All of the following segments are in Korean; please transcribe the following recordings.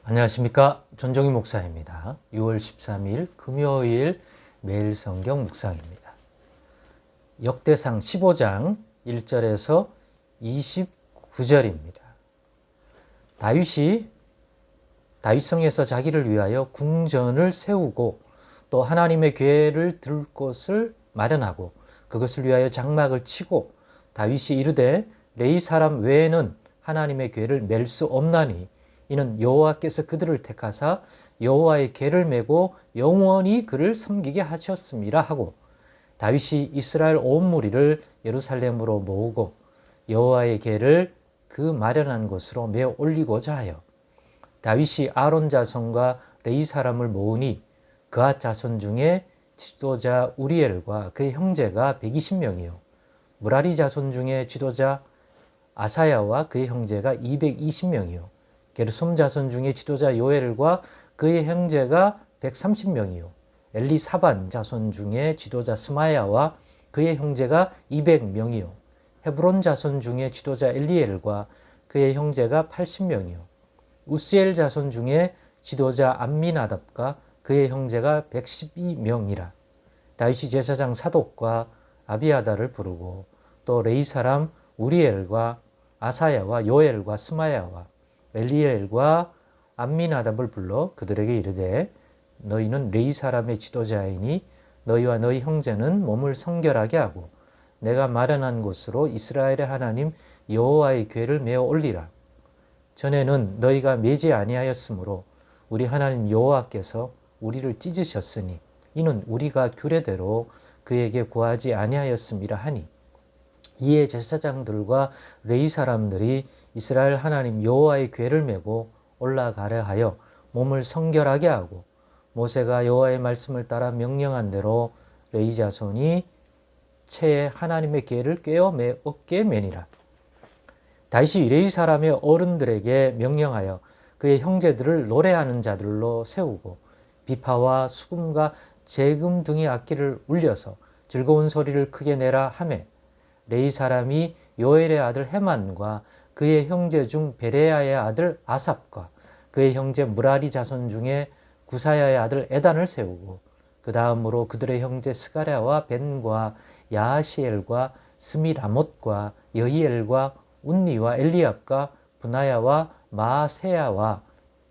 안녕하십니까. 전종희 목사입니다. 6월 13일 금요일 매일 성경 묵상입니다. 역대상 15장 1절에서 29절입니다. 다윗이 다윗성에서 자기를 위하여 궁전을 세우고 또 하나님의 궤를 들 곳을 마련하고 그것을 위하여 장막을 치고 다윗이 이르되 레위 사람 외에는 하나님의 궤를 맬 수 없나니 이는 여호와께서 그들을 택하사 여호와의 궤를 메고 영원히 그를 섬기게 하셨음이라 하고 다윗이 이스라엘 온 무리를 예루살렘으로 모으고 여호와의 궤를 그 마련한 곳으로 메어 올리고자 하여 다윗이 아론 자손과 레위 사람을 모으니 그앗 자손 중에 지도자 우리엘과 그의 형제가 120명이요 무라리 자손 중에 지도자 아사야와 그의 형제가 220명이요 게르솜 자손 중에 지도자 요엘과 그의 형제가 130명이요 엘리사반 자손 중에 지도자 스마야와 그의 형제가 200명이요 헤브론 자손 중에 지도자 엘리엘과 그의 형제가 80명이요 우스엘 자손 중에 지도자 암미나답과 그의 형제가 112명이라. 다윗이 제사장 사독과 아비아다를 부르고 또 레위 사람 우리엘과 아사야와 요엘과 스마야와 엘리엘과 암미나답을 불러 그들에게 이르되 너희는 레위 사람의 지도자이니 너희와 너희 형제는 몸을 성결하게 하고 내가 마련한 곳으로 이스라엘의 하나님 여호와의 궤를 메어 올리라. 전에는 너희가 매지 아니하였으므로 우리 하나님 여호와께서 우리를 찢으셨으니 이는 우리가 규례대로 그에게 구하지 아니하였음이라 하니 이에 제사장들과 레위 사람들이 이스라엘 하나님 여호와의 궤를 메고 올라가려 하여 몸을 성결하게 하고 모세가 여호와의 말씀을 따라 명령한 대로 레위 자손이 채에 하나님의 궤를 꿰어 어깨에 매니라. 다윗이 레위 사람의 어른들에게 명령하여 그의 형제들을 노래하는 자들로 세우고 비파와 수금과 재금 등의 악기를 울려서 즐거운 소리를 크게 내라 하매 레위 사람이 요엘의 아들 헤만과 그의 형제 중 베레야의 아들 아삽과 그의 형제 무라리 자손 중에 구사야의 아들 에단을 세우고 그 다음으로 그들의 형제 스가랴와 벤과 야하시엘과 스미라못과 여히엘과 운니와 엘리압과 분하야와 마세야와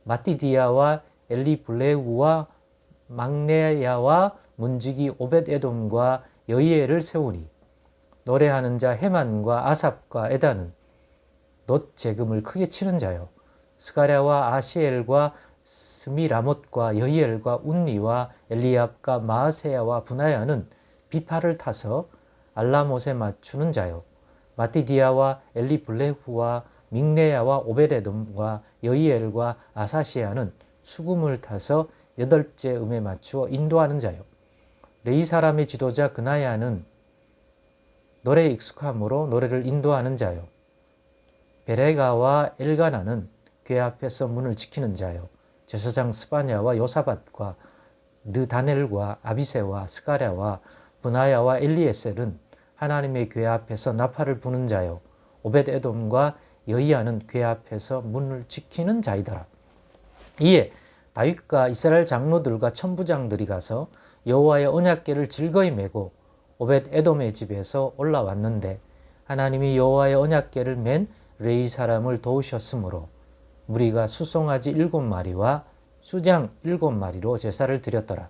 마띠디야와 엘리블레우와 막내야와 문지기 오벳에돔과 여히엘을 세우니 노래하는 자 헤만과 아삽과 에단은 놋 재금을 크게 치는 자요 스가랴와 아시엘과 스미라못과 여히엘과 운니와 엘리압과 마세야와 분하야는 비파를 타서 알라못에 맞추는 자요 마띠디야와 엘리블레후와 믹네야와 오베레돔과 여히엘과 아사시야는 수금을 타서 8째 음에 맞추어 인도하는 자요 레위 사람의 지도자 그나야는 노래에 익숙함으로 노래를 인도하는 자요 베레가와 엘가나는 궤 앞에서 문을 지키는 자요 제사장 스바냐와 요사밧과 느다넬과 아비세와 스가랴와 분하야와 엘리에셀은 하나님의 궤 앞에서 나팔을 부는 자요 오벳에돔과 여히야는 궤 앞에서 문을 지키는 자이더라. 이에 다윗과 이스라엘 장로들과 천부장들이 가서 여호와의 언약궤를 즐거이 메고 오벳에돔의 집에서 올라왔는데 하나님이 여호와의 언약궤를 맨 레위 사람을 도우셨으므로 무리가 수송아지 7마리와 수장 7마리로 제사를 드렸더라.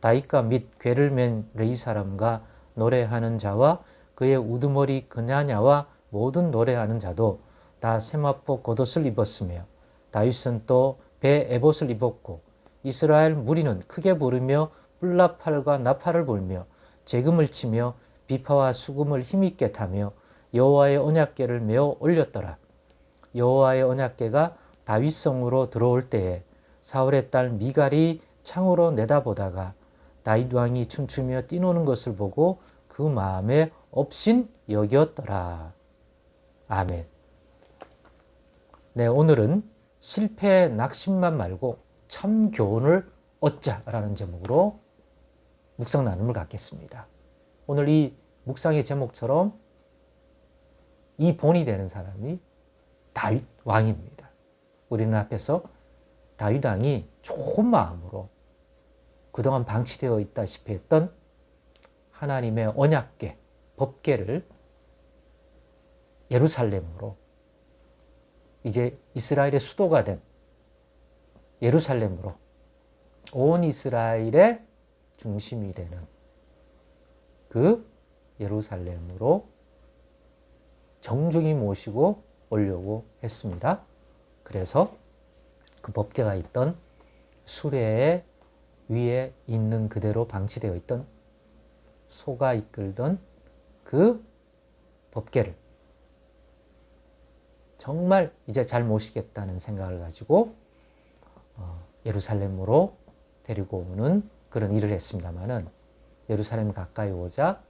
다윗과 및 궤를 맨 레위 사람과 노래하는 자와 그의 우두머리 그냐냐와 모든 노래하는 자도 다 세마포 겉옷을 입었으며 다윗은 또 배 에봇을 입었고 이스라엘 무리는 크게 부르며 뿔나팔과 나팔을 불며 재금을 치며 비파와 수금을 힘있게 타며 여호와의 언약궤를 메어 올렸더라. 여호와의 언약궤가 다윗성으로 들어올 때에 사울의 딸 미갈이 창으로 내다보다가 다윗 왕이 춤추며 뛰노는 것을 보고 그 마음에 업신 여겼더라. 아멘. 네, 오늘은 실패의 낙심만 말고 참 교훈을 얻자라는 제목으로 묵상 나눔을 갖겠습니다. 오늘 이 묵상의 제목처럼 이 본이 되는 사람이 다윗 왕입니다. 우리는 앞에서 다윗 왕이 좋은 마음으로 그동안 방치되어 있다시피 했던 하나님의 언약궤, 법궤를 예루살렘으로, 이제 이스라엘의 수도가 된 예루살렘으로, 온 이스라엘의 중심이 되는 그 예루살렘으로 정중히 모시고 오려고 했습니다. 그래서 그 법궤가 있던 수레 위에 있는 그대로 방치되어 있던 소가 이끌던 그 법궤를 정말 이제 잘 모시겠다는 생각을 가지고 예루살렘으로 데리고 오는 그런 일을 했습니다마는, 예루살렘 가까이 오자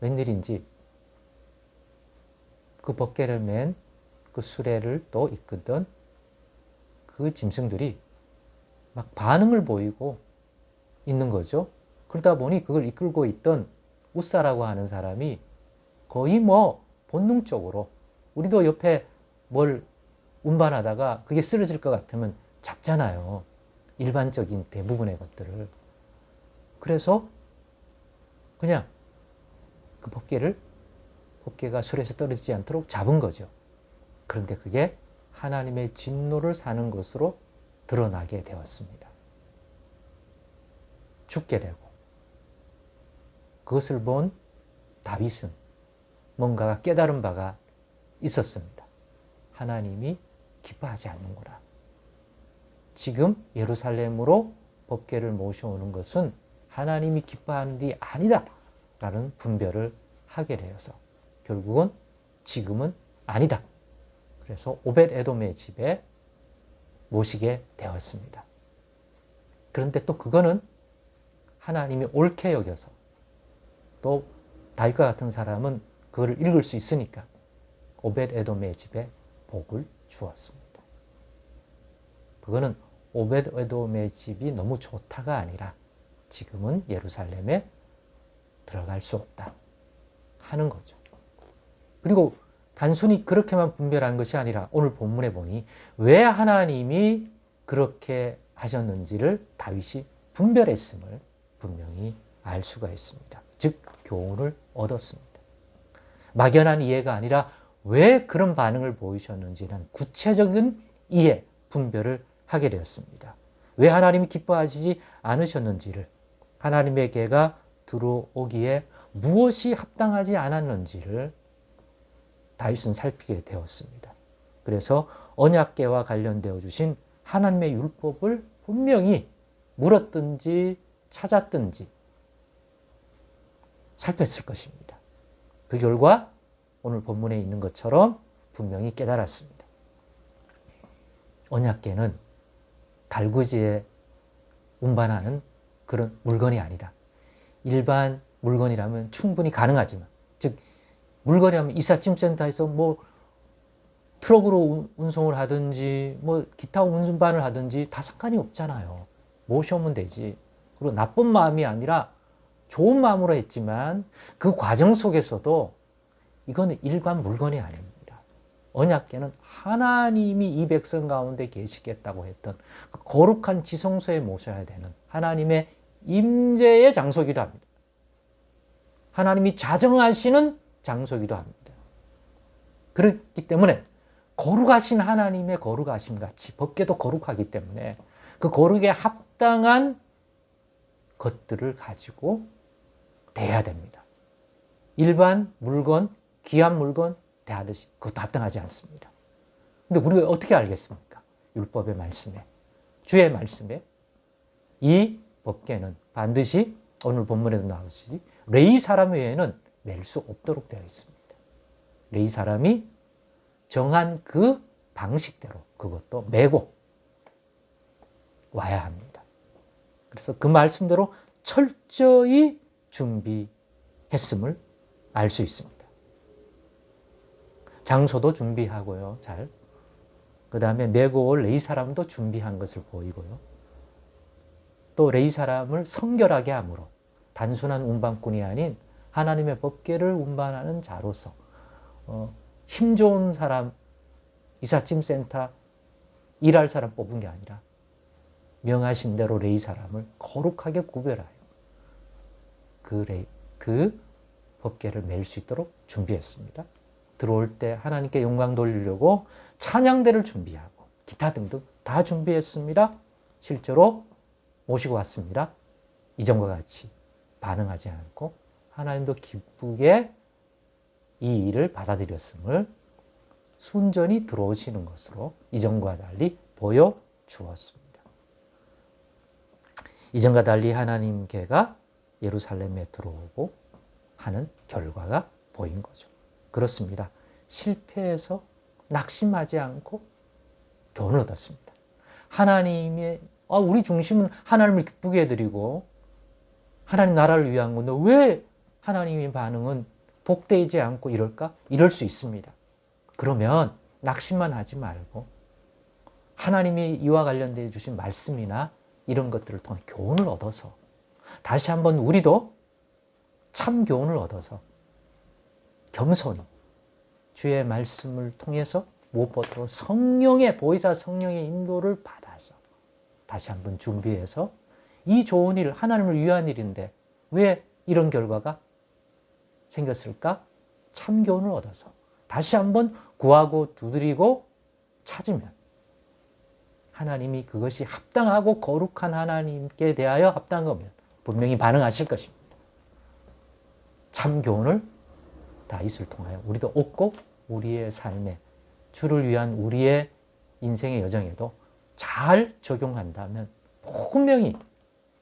웬일인지 그 법궤를 맨 그 수레를 또 이끌던 그 짐승들이 막 반응을 보이고 있는 거죠. 그러다 보니 그걸 이끌고 있던 웃사라고 하는 사람이 거의 뭐 본능적으로, 우리도 옆에 뭘 운반하다가 그게 쓰러질 것 같으면 잡잖아요. 일반적인 대부분의 것들을. 그래서 그냥 그 법궤가 수레에서 떨어지지 않도록 잡은 거죠. 그런데 그게 하나님의 진노를 사는 것으로 드러나게 되었습니다. 죽게 되고, 그것을 본 다윗은 뭔가가 깨달은 바가 있었습니다. 하나님이 기뻐하지 않는구나. 지금 예루살렘으로 법궤를 모셔오는 것은 하나님이 기뻐하는 일이 아니다 라는 분별을 하게 되어서 결국은 지금은 아니다. 그래서 오벳 에돔의 집에 모시게 되었습니다. 그런데 또 그거는 하나님이 옳게 여겨서, 또 다윗과 같은 사람은 그걸 읽을 수 있으니까 오벳 에돔의 집에 복을 주었습니다. 그거는 오벳 에돔의 집이 너무 좋다가 아니라 지금은 예루살렘에 들어갈 수 없다 하는 거죠. 그리고 단순히 그렇게만 분별한 것이 아니라 오늘 본문에 보니 왜 하나님이 그렇게 하셨는지를 다윗이 분별했음을 분명히 알 수가 있습니다. 즉 교훈을 얻었습니다. 막연한 이해가 아니라 왜 그런 반응을 보이셨는지는 구체적인 이해, 분별을 하게 되었습니다. 왜 하나님이 기뻐하시지 않으셨는지를, 하나님의 궤가 들어오기에 무엇이 합당하지 않았는지를 다윗은 살피게 되었습니다. 그래서 언약궤와 관련되어 주신 하나님의 율법을 분명히 물었든지 찾았든지 살폈을 것입니다. 그 결과 오늘 본문에 있는 것처럼 분명히 깨달았습니다. 언약궤는 달구지에 운반하는 그런 물건이 아니다. 일반 물건이라면 충분히 가능하지만, 즉 물건이라면 이삿짐센터에서 뭐 트럭으로 운송을 하든지 뭐 기타 운반을 하든지 다 상관이 없잖아요. 모셔오면 되지. 그리고 나쁜 마음이 아니라 좋은 마음으로 했지만 그 과정 속에서도 이거는 일반 물건이 아닙니다. 언약궤는 하나님이 이 백성 가운데 계시겠다고 했던 그 거룩한 지성소에 모셔야 되는 하나님의 임재의 장소이기도 합니다. 하나님이 자정하시는 장소이기도 합니다. 그렇기 때문에 거룩하신 하나님의 거룩하심 같이 법궤도 거룩하기 때문에 그 거룩에 합당한 것들을 가지고 대해야 됩니다. 일반 물건, 귀한 물건 대하듯이 그것도 합당하지 않습니다. 근데 우리가 어떻게 알겠습니까? 율법의 말씀에, 주의 말씀에 이 법궤는 반드시 오늘 본문에도 나오듯이 레위 사람 외에는 맬 수 없도록 되어 있습니다. 레위 사람이 정한 그 방식대로 그것도 메고 와야 합니다. 그래서 그 말씀대로 철저히 준비했음을 알 수 있습니다. 장소도 준비하고요, 잘. 그 다음에 메고 올 레위 사람도 준비한 것을 보이고요. 또 레위 사람을 성결하게 함으로 단순한 운반꾼이 아닌 하나님의 법궤를 운반하는 자로서 힘 좋은 사람, 이삿짐센터 일할 사람 뽑은 게 아니라 명하신 대로 레위 사람을 거룩하게 구별하여 그 법궤를 맬 수 있도록 준비했습니다. 들어올 때 하나님께 영광 돌리려고 찬양대를 준비하고 기타 등등 다 준비했습니다. 실제로 모시고 왔습니다. 이전과 같이 반응하지 않고 하나님도 기쁘게 이 일을 받아들였음을 순전히 들어오시는 것으로 이전과 달리 보여주었습니다. 이전과 달리 하나님께가 예루살렘에 들어오고 하는 결과가 보인 거죠. 그렇습니다. 실패해서 낙심하지 않고 교훈을 얻었습니다. 하나님의 우리 중심은 하나님을 기쁘게 해드리고 하나님 나라를 위한 건데 왜 하나님의 반응은 복되지 않고 이럴까? 이럴 수 있습니다. 그러면 낙심만 하지 말고 하나님이 이와 관련되어 주신 말씀이나 이런 것들을 통해 교훈을 얻어서 다시 한번 우리도 참 교훈을 얻어서 겸손히 주의 말씀을 통해서 무엇보다도 성령의 보혜사 성령의 인도를 받아서 다시 한번 준비해서 이 좋은 일, 하나님을 위한 일인데 왜 이런 결과가 생겼을까? 참 교훈을 얻어서 다시 한번 구하고 두드리고 찾으면 하나님이 그것이 합당하고 거룩한 하나님께 대하여 합당한 거면 분명히 반응하실 것입니다. 참 교훈을 다윗을 통하여 우리도 얻고 우리의 삶에 주를 위한 우리의 인생의 여정에도 잘 적용한다면 분명히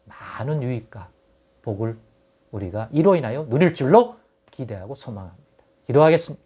많은 유익과 복을 우리가 이로 인하여 누릴 줄로 기대하고 소망합니다. 기도하겠습니다.